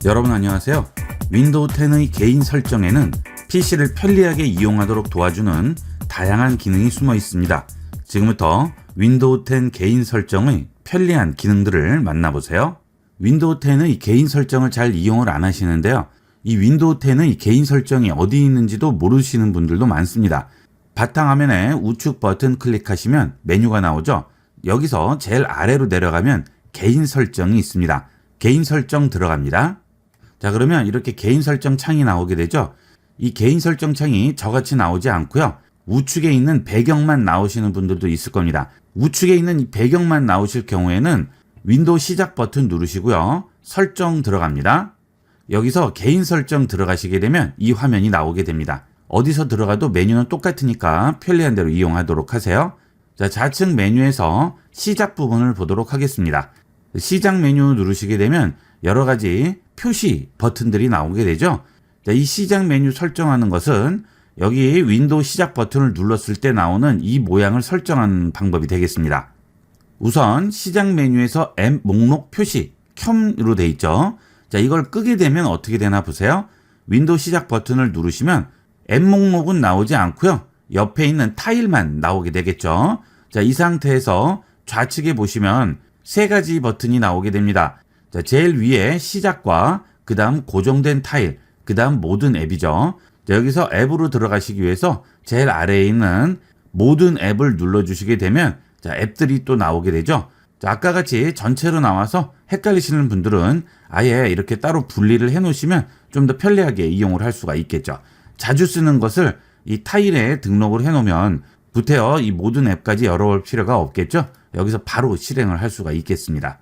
여러분 안녕하세요. 윈도우 10의 개인 설정에는 PC를 편리하게 이용하도록 도와주는 다양한 기능이 숨어 있습니다. 지금부터 윈도우 10 개인 설정의 편리한 기능들을 만나보세요. 윈도우 10의 개인 설정을 잘 이용을 안 하시는데요. 이 윈도우 10의 개인 설정이 어디 있는지도 모르시는 분들도 많습니다. 바탕화면에 우측 버튼 클릭하시면 메뉴가 나오죠. 여기서 제일 아래로 내려가면 개인 설정이 있습니다. 개인 설정 들어갑니다. 자, 그러면 이렇게 개인 설정 창이 나오게 되죠. 이 개인 설정 창이 저같이 나오지 않고요. 우측에 있는 배경만 나오시는 분들도 있을 겁니다. 우측에 있는 이 배경만 나오실 경우에는 윈도우 시작 버튼 누르시고요. 설정 들어갑니다. 여기서 개인 설정 들어가시게 되면 이 화면이 나오게 됩니다. 어디서 들어가도 메뉴는 똑같으니까 편리한 대로 이용하도록 하세요. 자, 좌측 메뉴에서 시작 부분을 보도록 하겠습니다. 시작 메뉴 누르시게 되면 여러 가지 표시 버튼들이 나오게 되죠. 자, 이 시작 메뉴 설정하는 것은 여기 윈도우 시작 버튼을 눌렀을 때 나오는 이 모양을 설정하는 방법이 되겠습니다. 우선 시작 메뉴에서 앱 목록 표시 켬으로 되어 있죠. 자, 이걸 끄게 되면 어떻게 되나 보세요. 윈도우 시작 버튼을 누르시면 앱 목록은 나오지 않고요. 옆에 있는 타일만 나오게 되겠죠. 자, 이 상태에서 좌측에 보시면 세 가지 버튼이 나오게 됩니다. 자, 제일 위에 시작과 그 다음 고정된 타일, 그 다음 모든 앱이죠. 자, 여기서 앱으로 들어가시기 위해서 제일 아래에 있는 모든 앱을 눌러주시게 되면 자, 앱들이 또 나오게 되죠. 자, 아까 같이 전체로 나와서 헷갈리시는 분들은 아예 이렇게 따로 분리를 해 놓으시면 좀 더 편리하게 이용을 할 수가 있겠죠. 자주 쓰는 것을 이 타일에 등록을 해 놓으면 구태여 이 모든 앱까지 열어볼 필요가 없겠죠. 여기서 바로 실행을 할 수가 있겠습니다.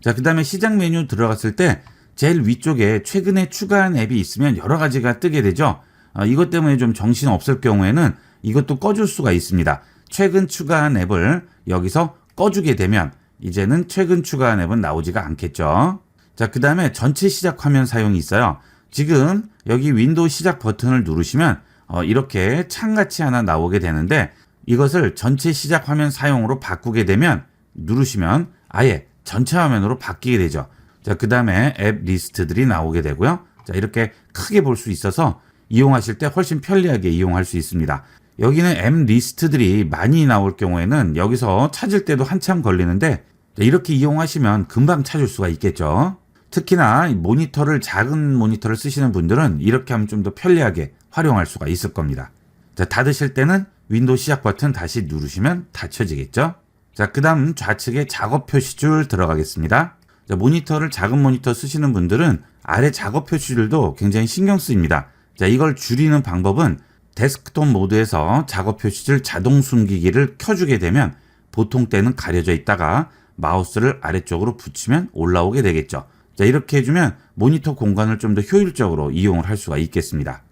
자, 그 다음에 시작 메뉴 들어갔을 때 제일 위쪽에 최근에 추가한 앱이 있으면 여러 가지가 뜨게 되죠. 이것 때문에 좀 정신 없을 경우에는 이것도 꺼줄 수가 있습니다. 최근 추가한 앱을 여기서 꺼주게 되면 이제는 최근 추가한 앱은 나오지가 않겠죠. 자, 그 다음에 전체 시작 화면 사용이 있어요. 지금 여기 윈도우 시작 버튼을 누르시면 이렇게 창같이 하나 나오게 되는데 이것을 전체 시작 화면 사용으로 바꾸게 되면 누르시면 아예 전체 화면으로 바뀌게 되죠. 자, 그 다음에 앱 리스트들이 나오게 되고요. 자, 이렇게 크게 볼 수 있어서 이용하실 때 훨씬 편리하게 이용할 수 있습니다. 여기는 앱 리스트들이 많이 나올 경우에는 여기서 찾을 때도 한참 걸리는데 이렇게 이용하시면 금방 찾을 수가 있겠죠. 특히나 모니터를 작은 모니터를 쓰시는 분들은 이렇게 하면 좀 더 편리하게 활용할 수가 있을 겁니다. 자, 닫으실 때는 윈도우 시작 버튼 다시 누르시면 닫혀지겠죠. 자, 그 다음 좌측에 작업 표시줄 들어가겠습니다. 자, 모니터를 작은 모니터 쓰시는 분들은 아래 작업 표시줄도 굉장히 신경 쓰입니다. 자, 이걸 줄이는 방법은 데스크톱 모드에서 작업 표시줄 자동 숨기기를 켜주게 되면 보통 때는 가려져 있다가 마우스를 아래쪽으로 붙이면 올라오게 되겠죠. 자, 이렇게 해주면 모니터 공간을 좀 더 효율적으로 이용을 할 수가 있겠습니다.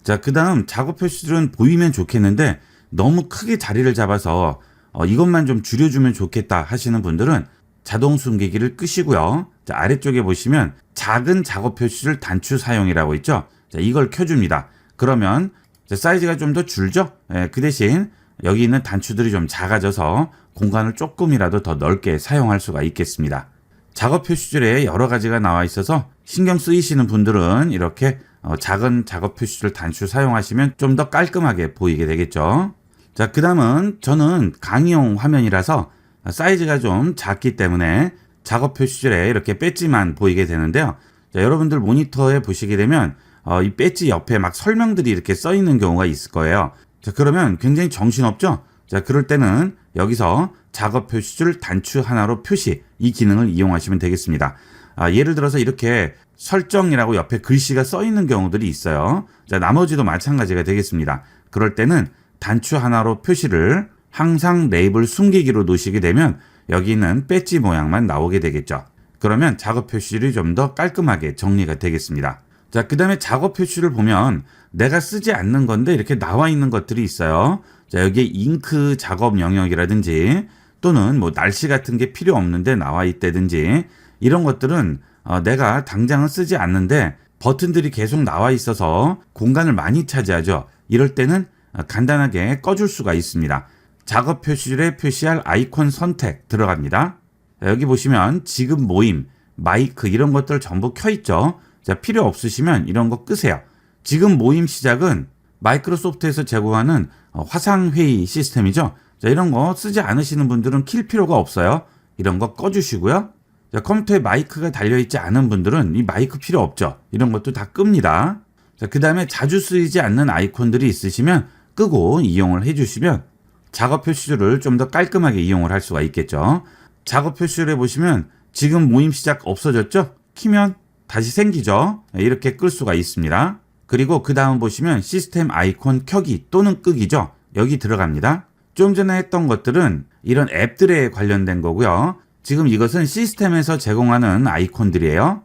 자, 그 다음 작업 표시줄은 보이면 좋겠는데 너무 크게 자리를 잡아서 이것만 좀 줄여주면 좋겠다 하시는 분들은 자동 숨기기를 끄시고요. 자, 아래쪽에 보시면 작은 작업 표시줄 단추 사용이라고 있죠. 자, 이걸 켜줍니다. 그러면 사이즈가 좀 더 줄죠. 그 대신 여기 있는 단추들이 좀 작아져서 공간을 조금이라도 더 넓게 사용할 수가 있겠습니다. 작업 표시줄에 여러 가지가 나와 있어서 신경 쓰이시는 분들은 이렇게 작은 작업 표시줄 단추 사용하시면 좀 더 깔끔하게 보이게 되겠죠. 자, 그 다음은 저는 강의용 화면이라서 사이즈가 좀 작기 때문에 작업 표시줄에 이렇게 배지만 보이게 되는데요. 자, 여러분들 모니터에 보시게 되면 이 배지 옆에 막 설명들이 이렇게 써 있는 경우가 있을 거예요. 자, 그러면 굉장히 정신없죠? 자, 그럴 때는 여기서 작업 표시줄 단추 하나로 표시 이 기능을 이용하시면 되겠습니다. 예를 들어서 이렇게 설정이라고 옆에 글씨가 써 있는 경우들이 있어요. 자, 나머지도 마찬가지가 되겠습니다. 그럴 때는 단추 하나로 표시를 항상 레이블 숨기기로 놓으시게 되면 여기 있는 배지 모양만 나오게 되겠죠. 그러면 작업 표시줄이 좀 더 깔끔하게 정리가 되겠습니다. 자, 그 다음에 작업 표시를 보면 내가 쓰지 않는 건데 이렇게 나와 있는 것들이 있어요. 자, 여기에 잉크 작업 영역이라든지 또는 뭐 날씨 같은 게 필요 없는데 나와 있다든지 이런 것들은 내가 당장은 쓰지 않는데 버튼들이 계속 나와 있어서 공간을 많이 차지하죠. 이럴 때는 간단하게 꺼줄 수가 있습니다. 작업 표시줄에 표시할 아이콘 선택 들어갑니다. 여기 보시면 지금 모임, 마이크 이런 것들 전부 켜 있죠. 자, 필요 없으시면 이런 거 끄세요. 지금 모임 시작은 마이크로소프트에서 제공하는 화상회의 시스템이죠. 자, 이런 거 쓰지 않으시는 분들은 킬 필요가 없어요. 이런 거 꺼주시고요. 자, 컴퓨터에 마이크가 달려있지 않은 분들은 이 마이크 필요 없죠. 이런 것도 다 끕니다. 자, 그 다음에 자주 쓰이지 않는 아이콘들이 있으시면 끄고 이용을 해주시면 작업 표시줄을 좀 더 깔끔하게 이용을 할 수가 있겠죠. 작업 표시줄에 보시면 지금 모임 시작 없어졌죠? 키면 다시 생기죠. 이렇게 끌 수가 있습니다. 그리고 그 다음 보시면 시스템 아이콘 켜기 또는 끄기죠. 여기 들어갑니다. 좀 전에 했던 것들은 이런 앱들에 관련된 거고요. 지금 이것은 시스템에서 제공하는 아이콘들이에요.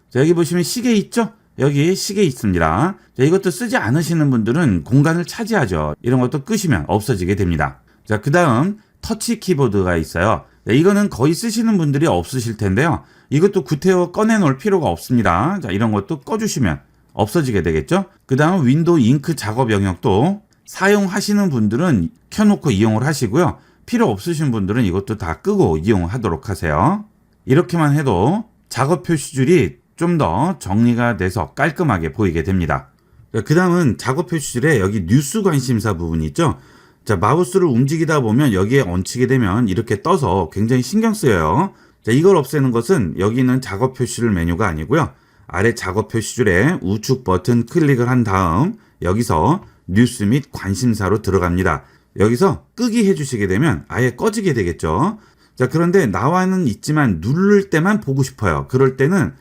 자, 여기 보시면 시계 있죠? 여기 시계 있습니다. 자, 이것도 쓰지 않으시는 분들은 공간을 차지하죠. 이런 것도 끄시면 없어지게 됩니다. 자, 그 다음 터치 키보드가 있어요. 자, 이거는 거의 쓰시는 분들이 없으실 텐데요. 이것도 구태여 꺼내놓을 필요가 없습니다. 자, 이런 것도 꺼주시면 없어지게 되겠죠. 그 다음 윈도우 잉크 작업 영역도 사용하시는 분들은 켜놓고 이용을 하시고요. 필요 없으신 분들은 이것도 다 끄고 이용하도록 하세요. 이렇게만 해도 작업 표시줄이 좀 더 정리가 돼서 깔끔하게 보이게 됩니다. 그 다음은 작업 표시줄에 여기 뉴스 관심사 부분이 있죠. 자, 마우스를 움직이다 보면 여기에 얹히게 되면 이렇게 떠서 굉장히 신경 쓰여요. 자, 이걸 없애는 것은 여기 있는 작업 표시줄 메뉴가 아니고요. 아래 작업 표시줄에 우측 버튼 클릭을 한 다음 여기서 뉴스 및 관심사로 들어갑니다. 여기서 끄기 해주시게 되면 아예 꺼지게 되겠죠. 자, 그런데 나와는 있지만 누를 때만 보고 싶어요. 그럴 때는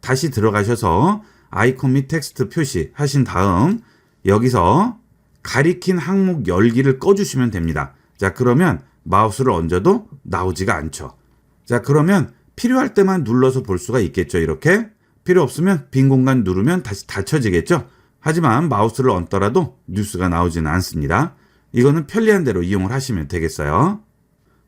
다시 들어가셔서 아이콘 및 텍스트 표시 하신 다음 여기서 가리킨 항목 열기를 꺼주시면 됩니다. 자, 그러면 마우스를 얹어도 나오지가 않죠. 자, 그러면 필요할 때만 눌러서 볼 수가 있겠죠. 이렇게 필요 없으면 빈 공간 누르면 다시 닫혀지겠죠. 하지만 마우스를 얹더라도 뉴스가 나오지는 않습니다. 이거는 편리한 대로 이용을 하시면 되겠어요.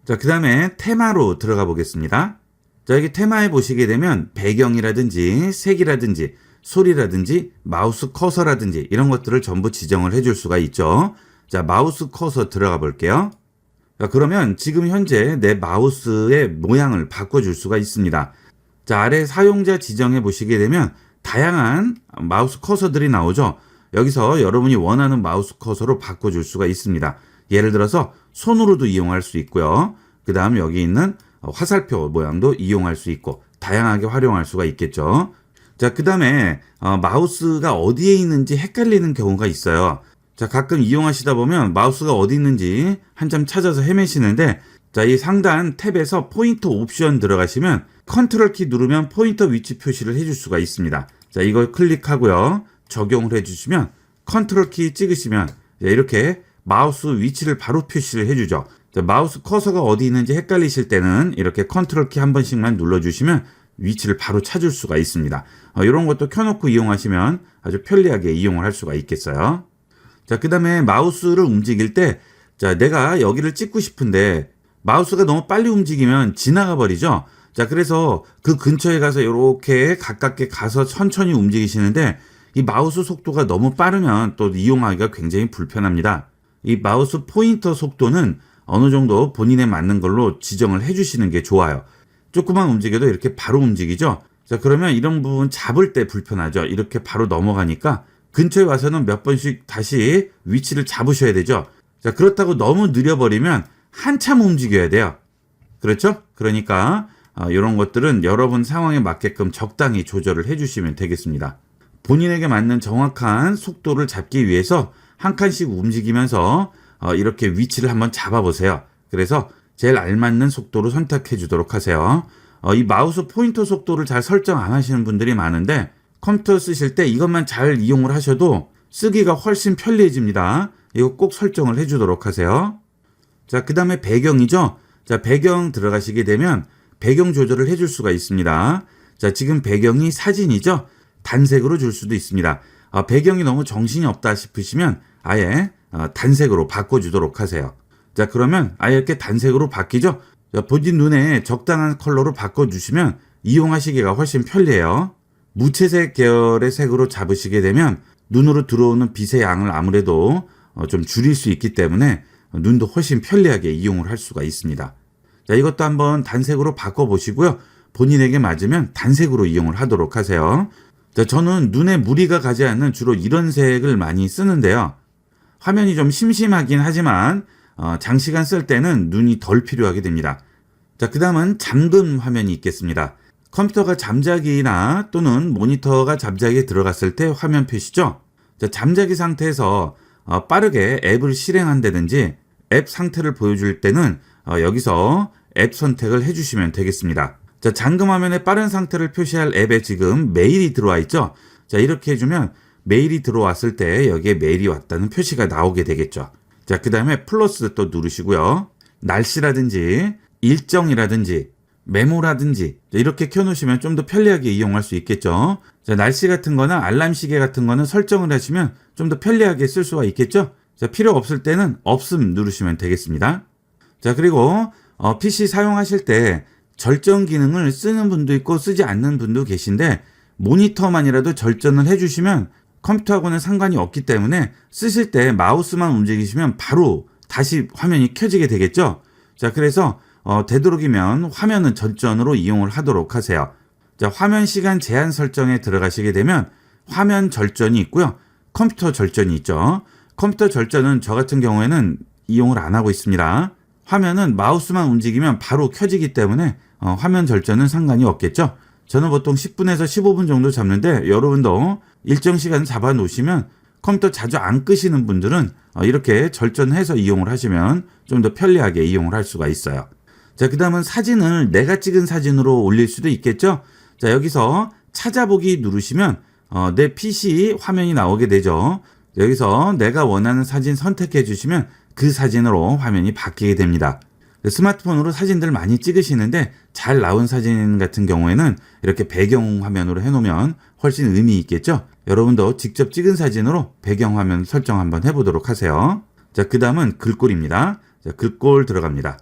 자, 그 다음에 테마로 들어가 보겠습니다. 자, 여기 테마에 보시게 되면 배경이라든지 색이라든지 소리라든지 마우스 커서라든지 이런 것들을 전부 지정을 해줄 수가 있죠. 자, 마우스 커서 들어가 볼게요. 자, 그러면 지금 현재 내 마우스의 모양을 바꿔줄 수가 있습니다. 자, 아래 사용자 지정해 보시게 되면 다양한 마우스 커서들이 나오죠. 여기서 여러분이 원하는 마우스 커서로 바꿔줄 수가 있습니다. 예를 들어서 손으로도 이용할 수 있고요. 그 다음 여기 있는 화살표 모양도 이용할 수 있고 다양하게 활용할 수가 있겠죠. 자, 그 다음에 마우스가 어디에 있는지 헷갈리는 경우가 있어요. 자, 가끔 이용하시다 보면 마우스가 어디 있는지 한참 찾아서 헤매시는데 자, 이 상단 탭에서 포인터 옵션 들어가시면 컨트롤 키 누르면 포인터 위치 표시를 해줄 수가 있습니다. 자, 이걸 클릭하고요. 적용을 해주시면 컨트롤 키 찍으시면 이렇게 마우스 위치를 바로 표시를 해주죠. 자, 마우스 커서가 어디 있는지 헷갈리실 때는 이렇게 컨트롤 키 한 번씩만 눌러주시면 위치를 바로 찾을 수가 있습니다. 이런 것도 켜놓고 이용하시면 아주 편리하게 이용을 할 수가 있겠어요. 자, 그 다음에 마우스를 움직일 때 자, 내가 여기를 찍고 싶은데 마우스가 너무 빨리 움직이면 지나가 버리죠. 자, 그래서 그 근처에 가서 이렇게 가깝게 가서 천천히 움직이시는데 이 마우스 속도가 너무 빠르면 또 이용하기가 굉장히 불편합니다. 이 마우스 포인터 속도는 어느 정도 본인에 맞는 걸로 지정을 해주시는 게 좋아요. 조금만 움직여도 이렇게 바로 움직이죠. 자, 그러면 이런 부분 잡을 때 불편하죠. 이렇게 바로 넘어가니까 근처에 와서는 몇 번씩 다시 위치를 잡으셔야 되죠. 자, 그렇다고 너무 느려버리면 한참 움직여야 돼요. 그렇죠? 그러니까 이런 것들은 여러분 상황에 맞게끔 적당히 조절을 해주시면 되겠습니다. 본인에게 맞는 정확한 속도를 잡기 위해서 한 칸씩 움직이면서 이렇게 위치를 한번 잡아보세요. 그래서 제일 알맞는 속도로 선택해 주도록 하세요. 이 마우스 포인터 속도를 잘 설정 안 하시는 분들이 많은데 컴퓨터 쓰실 때 이것만 잘 이용을 하셔도 쓰기가 훨씬 편리해집니다. 이거 꼭 설정을 해 주도록 하세요. 자, 그 다음에 배경이죠. 자, 배경 들어가시게 되면 배경 조절을 해줄 수가 있습니다. 자, 지금 배경이 사진이죠. 단색으로 줄 수도 있습니다. 배경이 너무 정신이 없다 싶으시면 아예 단색으로 바꿔주도록 하세요. 자, 그러면 아예 이렇게 단색으로 바뀌죠. 자, 본인 눈에 적당한 컬러로 바꿔주시면 이용하시기가 훨씬 편리해요. 무채색 계열의 색으로 잡으시게 되면 눈으로 들어오는 빛의 양을 아무래도 좀 줄일 수 있기 때문에 눈도 훨씬 편리하게 이용을 할 수가 있습니다. 자, 이것도 한번 단색으로 바꿔보시고요. 본인에게 맞으면 단색으로 이용을 하도록 하세요. 자, 저는 눈에 무리가 가지 않는 주로 이런 색을 많이 쓰는데요. 화면이 좀 심심하긴 하지만 장시간 쓸 때는 눈이 덜 필요하게 됩니다. 자, 그 다음은 잠금 화면이 있겠습니다. 컴퓨터가 잠자기나 또는 모니터가 잠자기에 들어갔을 때 화면 표시죠. 자, 잠자기 상태에서 빠르게 앱을 실행한다든지 앱 상태를 보여줄 때는 여기서 앱 선택을 해주시면 되겠습니다. 자, 잠금 화면에 빠른 상태를 표시할 앱에 지금 메일이 들어와 있죠. 자, 이렇게 해주면 메일이 들어왔을 때 여기에 메일이 왔다는 표시가 나오게 되겠죠. 자, 그 다음에 플러스 또 누르시고요. 날씨라든지 일정이라든지 메모라든지 이렇게 켜놓으시면 좀 더 편리하게 이용할 수 있겠죠. 자, 날씨 같은 거나 알람 시계 같은 거는 설정을 하시면 좀 더 편리하게 쓸 수가 있겠죠. 자, 필요 없을 때는 없음 누르시면 되겠습니다. 자, 그리고 PC 사용하실 때 절전 기능을 쓰는 분도 있고 쓰지 않는 분도 계신데 모니터만이라도 절전을 해주시면 컴퓨터하고는 상관이 없기 때문에 쓰실 때 마우스만 움직이시면 바로 다시 화면이 켜지게 되겠죠. 자, 그래서 되도록이면 화면은 절전으로 이용을 하도록 하세요. 자, 화면 시간 제한 설정에 들어가시게 되면 화면 절전이 있고요. 컴퓨터 절전이 있죠. 컴퓨터 절전은 저 같은 경우에는 이용을 안 하고 있습니다. 화면은 마우스만 움직이면 바로 켜지기 때문에 화면 절전은 상관이 없겠죠. 저는 보통 10분에서 15분 정도 잡는데 여러분도 일정 시간 잡아 놓으시면 컴퓨터 자주 안 끄시는 분들은 이렇게 절전해서 이용을 하시면 좀 더 편리하게 이용을 할 수가 있어요. 자, 그 다음은 사진을 내가 찍은 사진으로 올릴 수도 있겠죠. 자, 여기서 찾아보기 누르시면 내 PC 화면이 나오게 되죠. 여기서 내가 원하는 사진 선택해 주시면 그 사진으로 화면이 바뀌게 됩니다. 스마트폰으로 사진들 많이 찍으시는데 잘 나온 사진 같은 경우에는 이렇게 배경 화면으로 해놓으면 훨씬 의미 있겠죠. 여러분도 직접 찍은 사진으로 배경 화면 설정 한번 해보도록 하세요. 자, 그 다음은 글꼴입니다. 자, 글꼴 들어갑니다.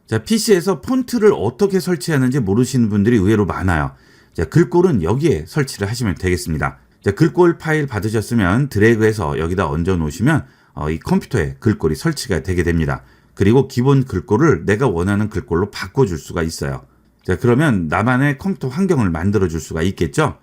자, PC에서 폰트를 어떻게 설치하는지 모르시는 분들이 의외로 많아요. 자, 글꼴은 여기에 설치를 하시면 되겠습니다. 자, 글꼴 파일 받으셨으면 드래그해서 여기다 얹어 놓으시면 이 컴퓨터에 글꼴이 설치가 되게 됩니다. 그리고 기본 글꼴을 내가 원하는 글꼴로 바꿔줄 수가 있어요. 자, 그러면 나만의 컴퓨터 환경을 만들어줄 수가 있겠죠.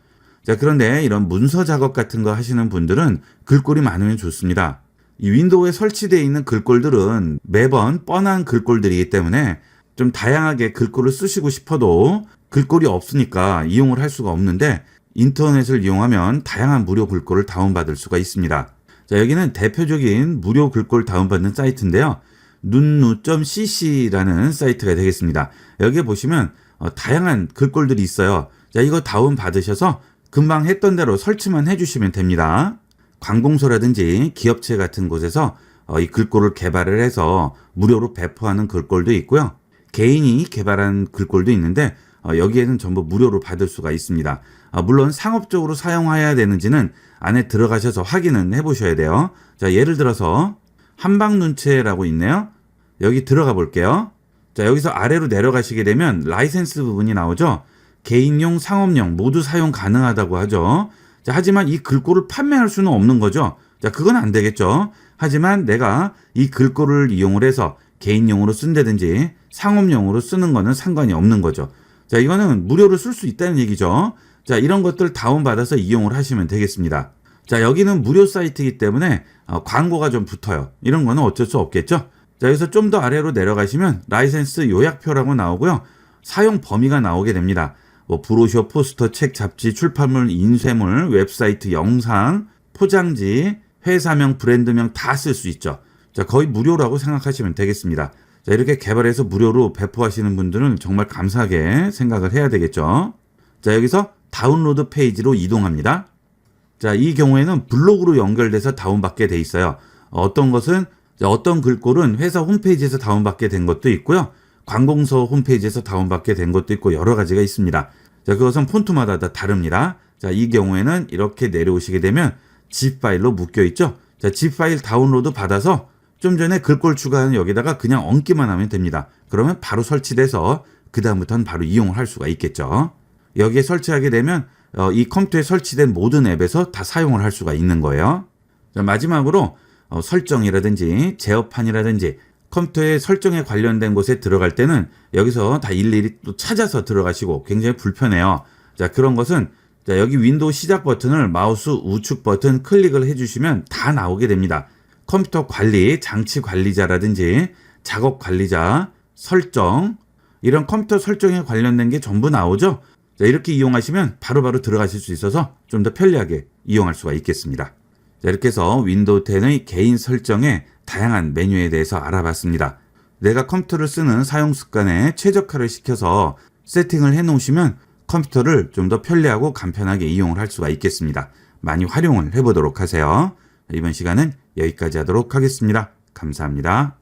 자, 그런데 이런 문서 작업 같은 거 하시는 분들은 글꼴이 많으면 좋습니다. 이 윈도우에 설치되어 있는 글꼴들은 매번 뻔한 글꼴들이기 때문에 좀 다양하게 글꼴을 쓰시고 싶어도 글꼴이 없으니까 이용을 할 수가 없는데 인터넷을 이용하면 다양한 무료 글꼴을 다운받을 수가 있습니다. 자, 여기는 대표적인 무료 글꼴 다운받는 사이트인데요. nunu.cc라는 사이트가 되겠습니다. 여기에 보시면 다양한 글꼴들이 있어요. 자, 이거 다운받으셔서 금방 했던 대로 설치만 해주시면 됩니다. 관공서라든지 기업체 같은 곳에서 이 글꼴을 개발을 해서 무료로 배포하는 글꼴도 있고요. 개인이 개발한 글꼴도 있는데 여기에는 전부 무료로 받을 수가 있습니다. 물론 상업적으로 사용해야 되는지는 안에 들어가셔서 확인은 해보셔야 돼요. 자, 예를 들어서 한방눈체라고 있네요. 여기 들어가 볼게요. 자, 여기서 아래로 내려가시게 되면 라이센스 부분이 나오죠. 개인용, 상업용 모두 사용 가능하다고 하죠. 자, 하지만 이 글꼴을 판매할 수는 없는 거죠. 자, 그건 안 되겠죠. 하지만 내가 이 글꼴을 이용을 해서 개인용으로 쓴다든지 상업용으로 쓰는 거는 상관이 없는 거죠. 자, 이거는 무료로 쓸 수 있다는 얘기죠. 자, 이런 것들 다운받아서 이용을 하시면 되겠습니다. 자, 여기는 무료 사이트이기 때문에 광고가 좀 붙어요. 이런 거는 어쩔 수 없겠죠. 자, 여기서 좀 더 아래로 내려가시면 라이센스 요약표라고 나오고요. 사용 범위가 나오게 됩니다. 브로셔, 포스터, 책, 잡지, 출판물, 인쇄물, 웹사이트, 영상, 포장지, 회사명, 브랜드명 다 쓸 수 있죠. 자, 거의 무료라고 생각하시면 되겠습니다. 자, 이렇게 개발해서 무료로 배포하시는 분들은 정말 감사하게 생각을 해야 되겠죠. 자, 여기서 다운로드 페이지로 이동합니다. 자, 이 경우에는 블로그로 연결돼서 다운받게 돼 있어요. 어떤 것은 어떤 글꼴은 회사 홈페이지에서 다운받게 된 것도 있고요. 관공서 홈페이지에서 다운받게 된 것도 있고 여러 가지가 있습니다. 자, 그것은 폰트마다 다 다릅니다. 자, 이 경우에는 이렇게 내려오시게 되면 zip 파일로 묶여 있죠. 자, zip 파일 다운로드 받아서 좀 전에 글꼴 추가하는 여기다가 그냥 얹기만 하면 됩니다. 그러면 바로 설치돼서 그 다음부터는 바로 이용을 할 수가 있겠죠. 여기에 설치하게 되면 이 컴퓨터에 설치된 모든 앱에서 다 사용을 할 수가 있는 거예요. 자, 마지막으로 설정이라든지 제어판이라든지 컴퓨터의 설정에 관련된 곳에 들어갈 때는 여기서 다 일일이 또 찾아서 들어가시고 굉장히 불편해요. 자, 그런 것은 자, 여기 윈도우 시작 버튼을 마우스 우측 버튼 클릭을 해주시면 다 나오게 됩니다. 컴퓨터 관리, 장치 관리자라든지 작업 관리자, 설정, 이런 컴퓨터 설정에 관련된 게 전부 나오죠. 자, 이렇게 이용하시면 바로바로 들어가실 수 있어서 좀 더 편리하게 이용할 수가 있겠습니다. 자, 이렇게 해서 윈도우 10의 개인 설정의 다양한 메뉴에 대해서 알아봤습니다. 내가 컴퓨터를 쓰는 사용 습관에 최적화를 시켜서 세팅을 해 놓으시면 컴퓨터를 좀 더 편리하고 간편하게 이용을 할 수가 있겠습니다. 많이 활용을 해보도록 하세요. 이번 시간은 여기까지 하도록 하겠습니다. 감사합니다.